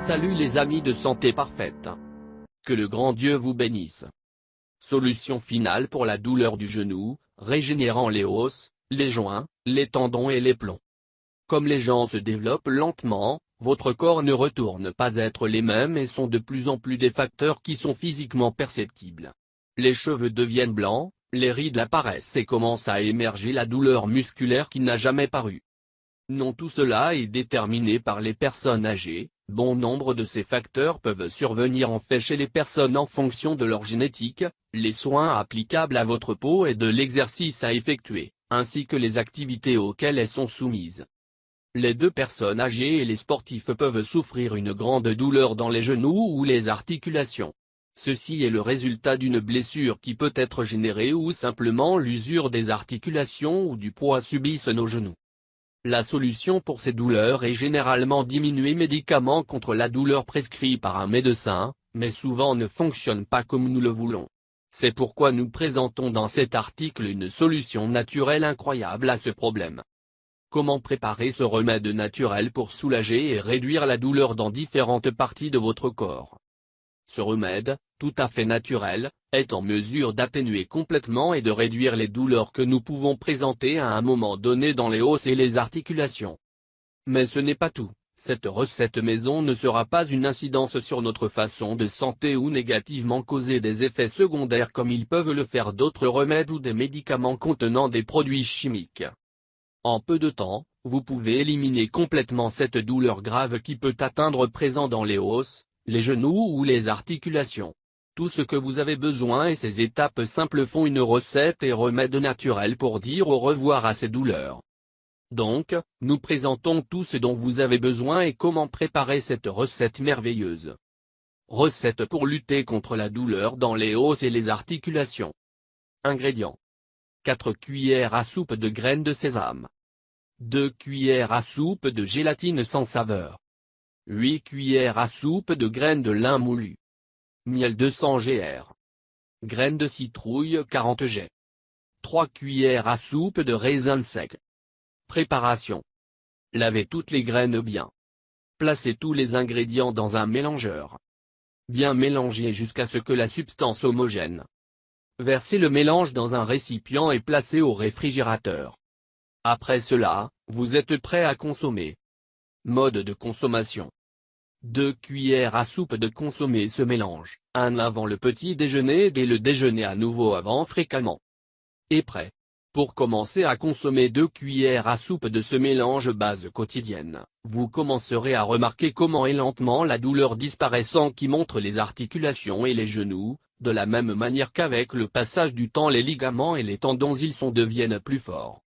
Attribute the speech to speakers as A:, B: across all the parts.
A: Salut les amis de Santé Parfaite. Que le grand Dieu vous bénisse. Solution finale pour la douleur du genou, régénérant les os, les joints, les tendons et les plombs. Comme les gens se développent lentement, votre corps ne retourne pas être les mêmes et sont de plus en plus des facteurs qui sont physiquement perceptibles. Les cheveux deviennent blancs, les rides apparaissent et commence à émerger la douleur musculaire qui n'a jamais paru. Non, tout cela est déterminé par les personnes âgées. Bon nombre de ces facteurs peuvent survenir en fait chez les personnes en fonction de leur génétique, les soins applicables à votre peau et de l'exercice à effectuer, ainsi que les activités auxquelles elles sont soumises. Les deux personnes âgées et les sportifs peuvent souffrir une grande douleur dans les genoux ou les articulations. Ceci est le résultat d'une blessure qui peut être générée ou simplement l'usure des articulations ou du poids subissent nos genoux. La solution pour ces douleurs est généralement diminuer médicaments contre la douleur prescrits par un médecin, mais souvent ne fonctionne pas comme nous le voulons. C'est pourquoi nous présentons dans cet article une solution naturelle incroyable à ce problème. Comment préparer ce remède naturel pour soulager et réduire la douleur dans différentes parties de votre corps? Ce remède, tout à fait naturel, est en mesure d'atténuer complètement et de réduire les douleurs que nous pouvons présenter à un moment donné dans les os et les articulations. Mais ce n'est pas tout, cette recette maison ne sera pas une incidence sur notre façon de santé ou négativement causer des effets secondaires comme ils peuvent le faire d'autres remèdes ou des médicaments contenant des produits chimiques. En peu de temps, vous pouvez éliminer complètement cette douleur grave qui peut atteindre présent dans les os, les genoux ou les articulations. Tout ce que vous avez besoin et ces étapes simples font une recette et remède naturel pour dire au revoir à ces douleurs. Donc, nous présentons tout ce dont vous avez besoin et comment préparer cette recette merveilleuse. Recette pour lutter contre la douleur dans les os et les articulations. Ingrédients. 4 cuillères à soupe de graines de sésame. 2 cuillères à soupe de gélatine sans saveur. 8 cuillères à soupe de graines de lin moulu. Miel 200 gr. Graines de citrouille 40 g. 3 cuillères à soupe de raisins secs. Préparation. Lavez toutes les graines bien. Placez tous les ingrédients dans un mélangeur. Bien mélanger jusqu'à ce que la substance homogène. Versez le mélange dans un récipient et placez au réfrigérateur. Après cela, vous êtes prêt à consommer. Mode de consommation. 2 cuillères à soupe de consommer ce mélange, un avant le petit déjeuner et le déjeuner à nouveau avant fréquemment. Et prêt. Pour commencer à consommer 2 cuillères à soupe de ce mélange base quotidienne, vous commencerez à remarquer comment et lentement la douleur disparaissant qui montre les articulations et les genoux, de la même manière qu'avec le passage du temps les ligaments et les tendons deviennent plus forts.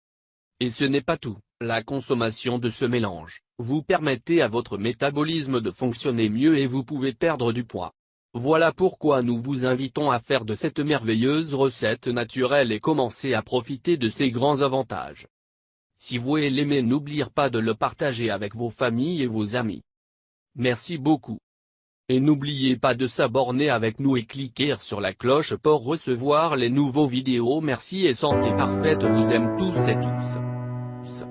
A: Et ce n'est pas tout, la consommation de ce mélange, vous permettez à votre métabolisme de fonctionner mieux et vous pouvez perdre du poids. Voilà pourquoi nous vous invitons à faire de cette merveilleuse recette naturelle et commencer à profiter de ses grands avantages. Si vous l'aimez, n'oubliez pas de le partager avec vos familles et vos amis. Merci beaucoup. Et n'oubliez pas de s'abonner avec nous et cliquer sur la cloche pour recevoir les nouveaux vidéos. Merci et Santé Parfaite vous aime tous et tous.